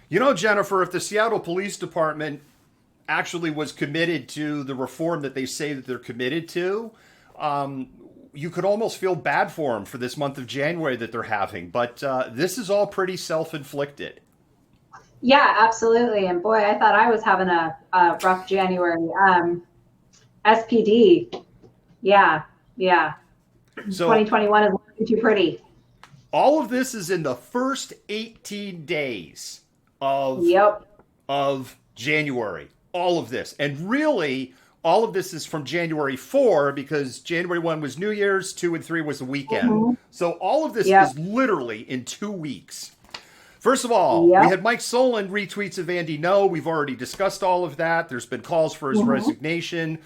You know, Jennifer, if the Seattle Police Department actually was committed to the reform that they say that they're committed to, you could almost feel bad for them for this month of January that they're having. But this is all pretty self-inflicted. Yeah, absolutely. And boy, I thought I was having a rough January. SPD, yeah, yeah. So 2021 is looking too pretty. all of this is in the first 18 days of Yep. of January. All of this. And really, all of this is from January 4 because January 1 was New Year's, 2 and 3 was the weekend. Mm-hmm. So all of this Yep. is literally in 2 weeks. First of all, we Yep. had Mike Solan retweets of Andy No. We've already discussed all of that. There's been calls for his resignation.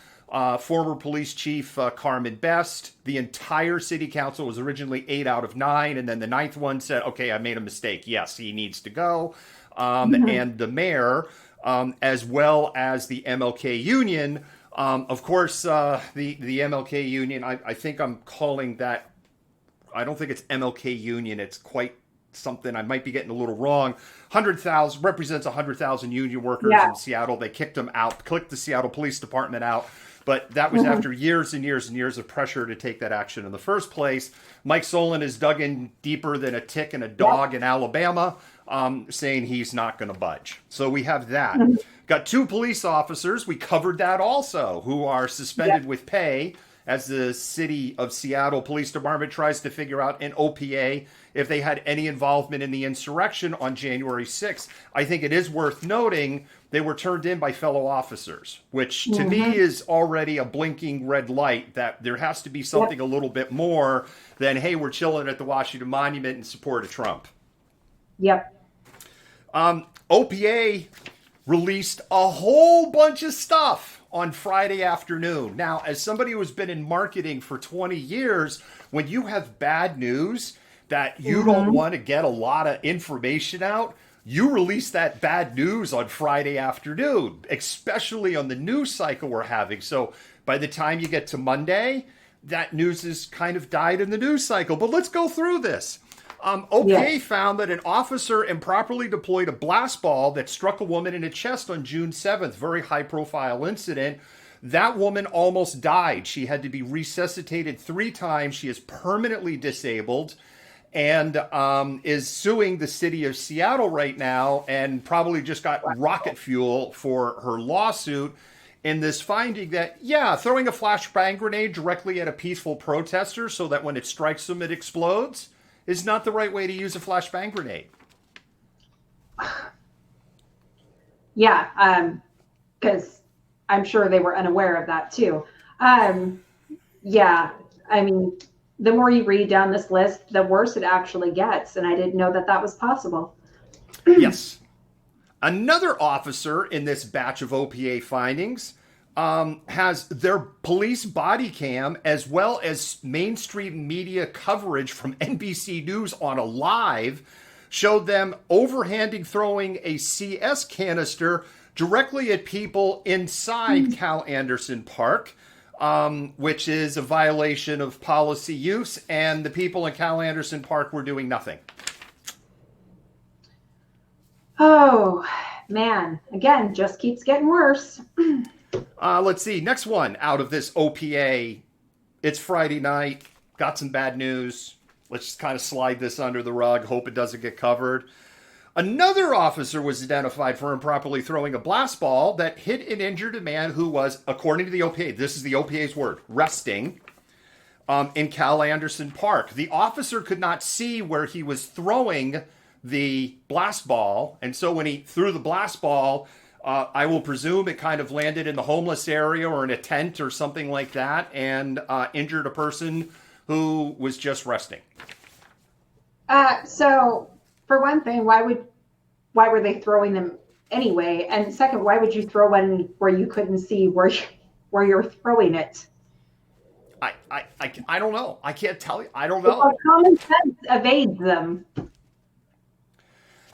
Former police chief Carmen Best. The entire city council was originally 8 out of 9. And then the ninth one said, okay, I made a mistake. Yes, he needs to go. And the mayor, as well as the MLK union. Of course, the MLK union, I think I'm calling that, I don't think it's MLK union. It's quite something, I might be getting a little wrong. 100,000 represents 100,000 union workers in Seattle. They kicked them out, clicked the Seattle Police Department out. But that was after years and years and years of pressure to take that action in the first place. Mike Solan is dug in deeper than a tick and a dog in Alabama, saying he's not going to budge. So we have that. Got 2 police officers, we covered that also, who are suspended with pay as the city of Seattle Police Department tries to figure out an OPA if they had any involvement in the insurrection on January 6th. I think it is worth noting they were turned in by fellow officers, which to me is already a blinking red light that there has to be something a little bit more than, hey, we're chilling at the Washington Monument in support of Trump. Yep. OPA released a whole bunch of stuff on Friday afternoon. Now, as somebody who's been in marketing for 20 years, when you have bad news that you don't want to get a lot of information out, you release that bad news on Friday afternoon, especially on the news cycle we're having. So by the time you get to Monday, that news has kind of died in the news cycle. But let's go through this. OPA found that an officer improperly deployed a blast ball that struck a woman in the chest on June 7th. Very high-profile incident. That woman almost died. She had to be resuscitated 3 times. She is permanently disabled and is suing the city of Seattle right now and probably just got rocket fuel for her lawsuit in this finding that, throwing a flashbang grenade directly at a peaceful protester so that when it strikes them, it explodes is not the right way to use a flashbang grenade. Yeah, because I'm sure they were unaware of that too. Yeah, I mean, the more you read down this list, the worse it actually gets. And I didn't know that that was possible. Yes. Another officer in this batch of OPA findings has their police body cam as well as mainstream media coverage from NBC News on a live showed them overhanding throwing a CS canister directly at people inside Cal Anderson Park, which is a violation of policy use, and the people in Cal Anderson Park were doing nothing. Oh, man. Again, just keeps getting worse. Let's see. Next one out of this OPA. It's Friday night. Got some bad news. Let's just kind of slide this under the rug. Hope it doesn't get covered. Another officer was identified for improperly throwing a blast ball that hit and injured a man who was, according to the OPA, this is the OPA's word, resting in Cal Anderson Park. The officer could not see where he was throwing the blast ball. And so when he threw the blast ball, I will presume it kind of landed in the homeless area or in a tent or something like that and injured a person who was just resting. So for one thing, why were they throwing them anyway? And second, why would you throw one where you couldn't see where you're throwing it? I don't know. I can't tell you. I don't know. Well, common sense evades them.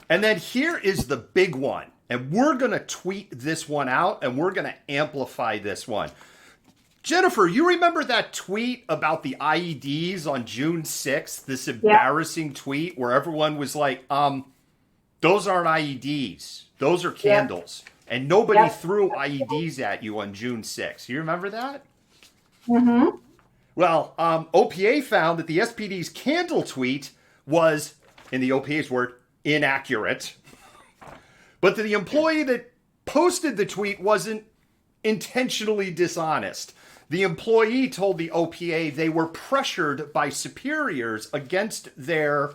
And then here is the big one. And we're going to tweet this one out and we're going to amplify this one. Jennifer, you remember that tweet about the IEDs on June 6th? This embarrassing tweet where everyone was like, Those aren't IEDs. Those are candles. And nobody threw IEDs at you on June 6th. You remember that? Mm-hmm. Well, OPA found that the SPD's candle tweet was, in the OPA's word, inaccurate. But the employee that posted the tweet wasn't intentionally dishonest. The employee told the OPA they were pressured by superiors against their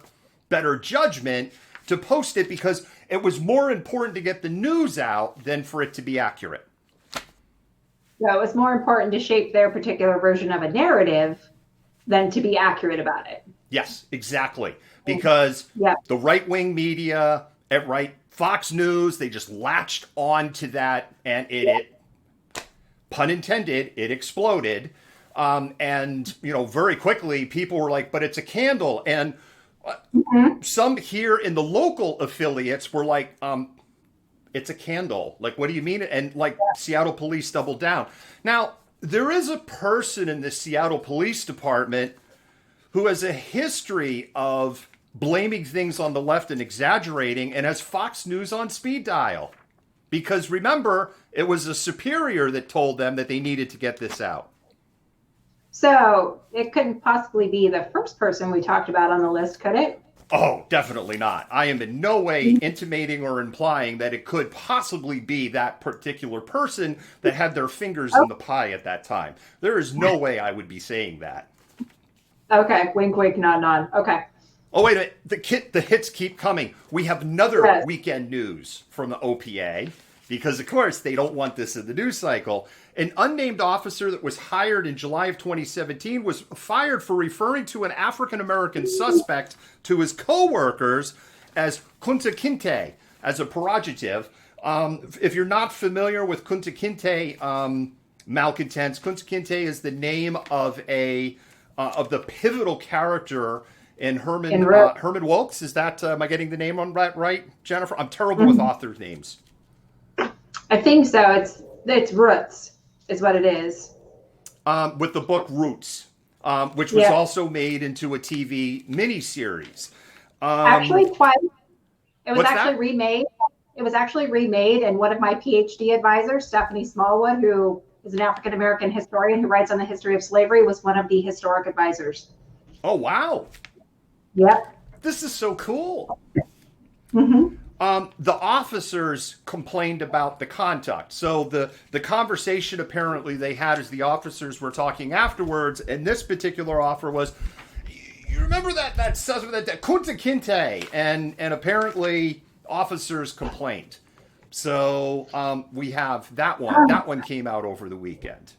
better judgment to post it because it was more important to get the news out than for it to be accurate. So it was more important to shape their particular version of a narrative than to be accurate about it. Yes, exactly. Because the right-wing media, Fox News, they just latched on to that, and it pun intended, it exploded. And, very quickly, people were like, but it's a candle. And some here in the local affiliates were like, it's a candle. Like, what do you mean? And Seattle police doubled down. Now, there is a person in the Seattle Police Department who has a history of blaming things on the left and exaggerating, and has Fox News on speed dial. Because remember, it was a superior that told them that they needed to get this out. So it couldn't possibly be the first person we talked about on the list, could it? Oh, definitely not. I am in no way intimating or implying that it could possibly be that particular person that had their fingers in the pie at that time. There is no way I would be saying that. Okay, wink, wink, nod, nod. Okay. Oh, wait a minute. The hits keep coming. We have another weekend news from the OPA because, of course, they don't want this in the news cycle. An unnamed officer that was hired in July of 2017 was fired for referring to an African-American suspect to his co-workers as Kunta Kinte, as a pejorative. If you're not familiar with Kunta Kinte, malcontents, Kunta Kinte is the name of of the pivotal character in Herman Wilkes. Is that, am I getting the name on right, Jennifer? I'm terrible with author names. I think so. It's Roots is what it is. With the book Roots, which was also made into a TV miniseries. Actually, twice. It was actually remade. It was actually remade, and one of my PhD advisors, Stephanie Smallwood, who is an African-American historian who writes on the history of slavery, was one of the historic advisors. Oh, wow. Yep. This is so cool. Mm-hmm. The officers complained about the conduct. So the conversation apparently they had as the officers were talking afterwards, and this particular offer was, you remember that Kunta Kinte, and apparently officers complained. So we have that one. That one came out over the weekend.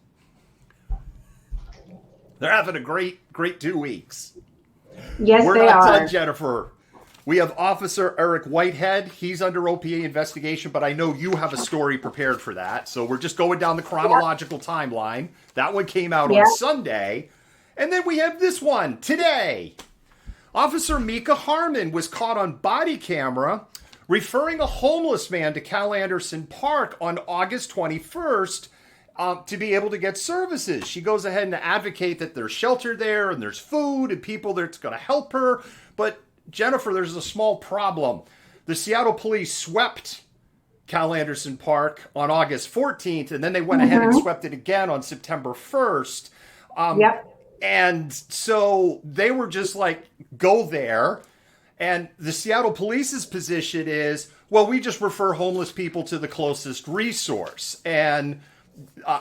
They're having a great 2 weeks. Yes, We're they not are. done, Jennifer. We have Officer Eric Whitehead. He's under OPA investigation, but I know you have a story prepared for that. So we're just going down the chronological timeline. That one came out on Sunday. And then we have this one today. Officer Mika Harmon was caught on body camera referring a homeless man to Cal Anderson Park on August 21st to be able to get services. She goes ahead and advocate that there's shelter there and there's food and people that's going to help her. But Jennifer, there's a small problem. The Seattle police swept Cal Anderson Park on August 14th, and then they went ahead and swept it again on September 1st. And so they were just like, go there. And the Seattle police's position is, well, we just refer homeless people to the closest resource. And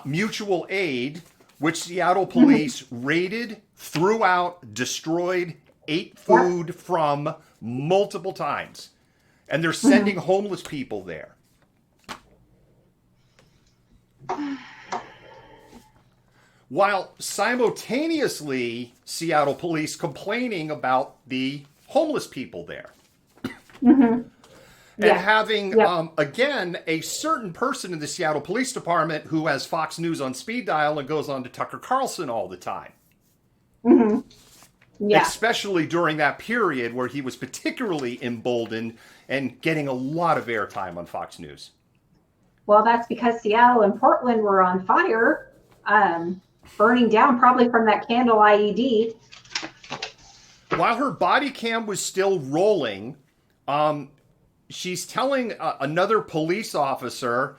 mutual aid, which Seattle police raided, threw out, destroyed, ate food from multiple times. And they're sending homeless people there. While simultaneously, Seattle police complaining about the homeless people there. And having, again, a certain person in the Seattle Police Department who has Fox News on speed dial and goes on to Tucker Carlson all the time. Especially during that period where he was particularly emboldened and getting a lot of airtime on Fox News. Well, that's because Seattle and Portland were on fire, burning down probably from that candle IED. While her body cam was still rolling, she's telling another police officer,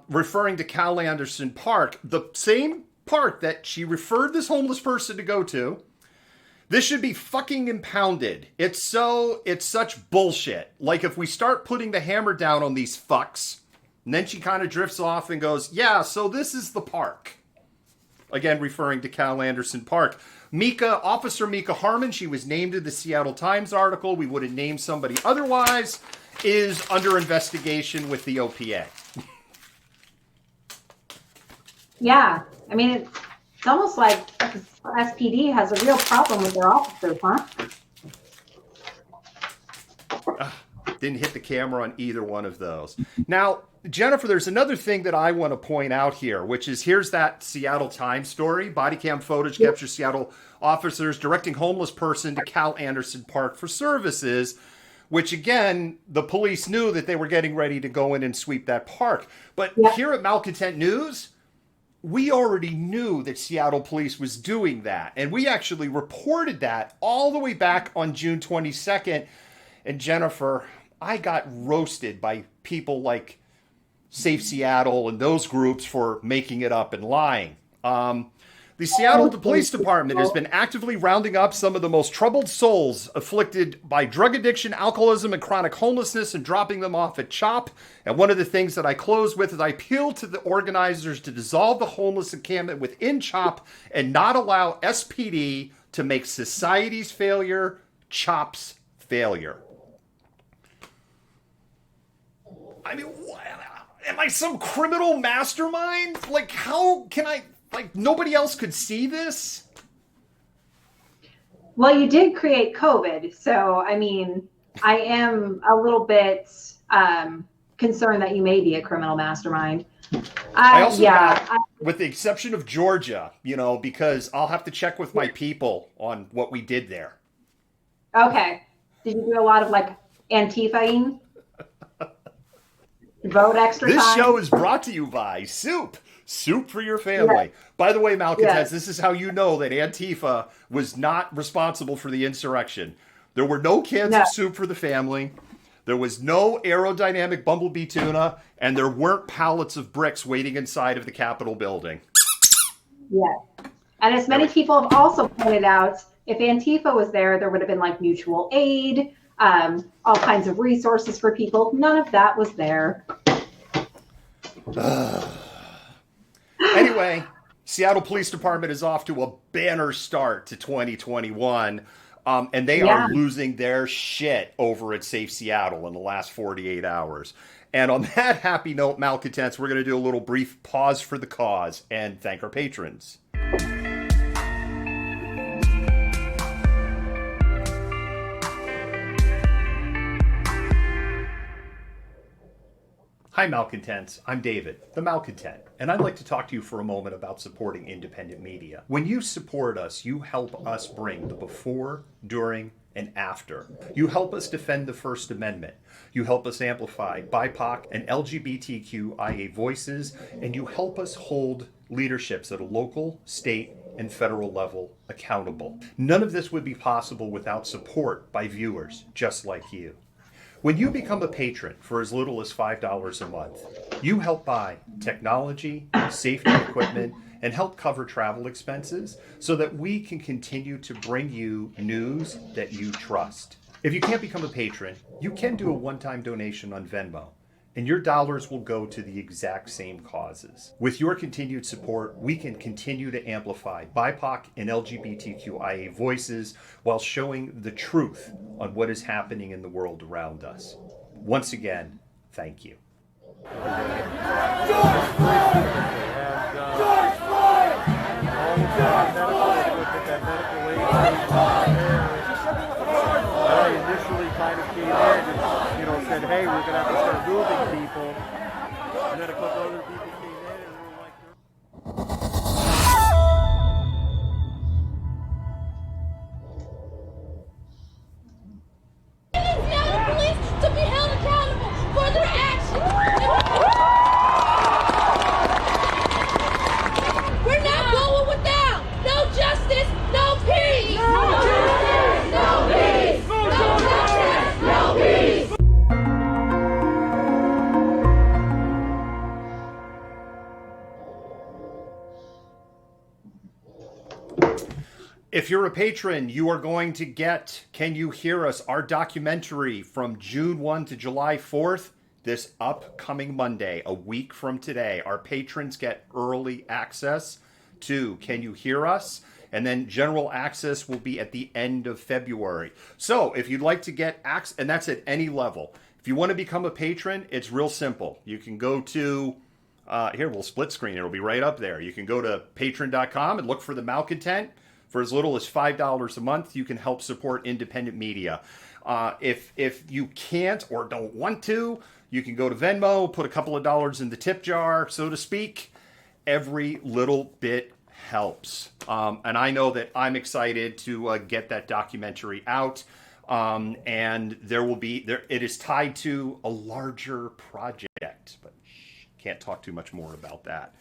referring to Cal Anderson Park, the same park that she referred this homeless person to go to. This should be fucking impounded. It's such bullshit. Like, if we start putting the hammer down on these fucks, and then she kind of drifts off and goes, yeah, so this is the park. Again, referring to Cal Anderson Park. Officer Mika Harmon, she was named in the Seattle Times article. We would have named somebody otherwise, is under investigation with the OPA. Yeah. I mean, it's almost like SPD has a real problem with their officers, huh? Didn't hit the camera on either one of those. Now, Jennifer, there's another thing that I want to point out here, which is here's that Seattle Times story. Body cam footage captures Seattle officers directing homeless person to Cal Anderson Park for services, which, again, the police knew that they were getting ready to go in and sweep that park. But here at Malcontent News, we already knew that Seattle police was doing that. And we actually reported that all the way back on June 22nd. And Jennifer, I got roasted by people like Safe Seattle and those groups for making it up and lying. The Seattle Police Department has been actively rounding up some of the most troubled souls afflicted by drug addiction, alcoholism, and chronic homelessness and dropping them off at CHOP. And one of the things that I close with is I appeal to the organizers to dissolve the homeless encampment within CHOP and not allow SPD to make society's failure CHOP's failure. I mean, am I some criminal mastermind? Like, how can I... Like, nobody else could see this? Well, you did create COVID. So, I mean, I am a little bit concerned that you may be a criminal mastermind. I also got, with the exception of Georgia, because I'll have to check with my people on what we did there. Okay. Did you do a lot of, like, Antifa-ing? Vote extra time? This show is brought to you by Soup. Soup for your family. Yeah. By the way, Malcontents, this is how you know that Antifa was not responsible for the insurrection. There were no cans of soup for the family. There was no aerodynamic bumblebee tuna. And there weren't pallets of bricks waiting inside of the Capitol building. Yes. And as many people have also pointed out, if Antifa was there, there would have been like mutual aid, all kinds of resources for people. None of that was there. Anyway, Seattle Police Department is off to a banner start to 2021, and they are losing their shit over at Safe Seattle in the last 48 hours. And on that happy note, Malcontents, we're going to do a little brief pause for the cause and thank our patrons. Hi, Malcontents. I'm David, the Malcontent, and I'd like to talk to you for a moment about supporting independent media. When you support us, you help us bring the before, during, and after. You help us defend the First Amendment. You help us amplify BIPOC and LGBTQIA voices, and you help us hold leaderships at a local, state, and federal level accountable. None of this would be possible without support by viewers just like you. When you become a patron for as little as $5 a month, you help buy technology, safety equipment, and help cover travel expenses so that we can continue to bring you news that you trust. If you can't become a patron, you can do a one-time donation on Venmo, and your dollars will go to the exact same causes. With your continued support, we can continue to amplify BIPOC and LGBTQIA voices while showing the truth on what is happening in the world around us. Once again, thank you. I initially kind of came in and, said, hey, we're going to have to start moving people. And then a couple other people came in and were like... Seattle police to be held accountable for their actions. We're not going without. No justice, no peace. No justice, no peace. No justice, no peace. If you're a patron, you are going to get Can You Hear Us, our documentary from June 1 to July 4th, this upcoming Monday, a week from today. Our patrons get early access to Can You Hear Us? And then general access will be at the end of February. So if you'd like to get access, and that's at any level. If you want to become a patron, it's real simple. You can go to, here, we'll split screen. It'll be right up there. You can go to patron.com and look for the Malcontent. For as little as $5 a month, you can help support independent media. If you can't or don't want to, you can go to Venmo, put a couple of dollars in the tip jar, so to speak. Every little bit helps. And I know that I'm excited to get that documentary out. And it is tied to a larger project, but can't talk too much more about that.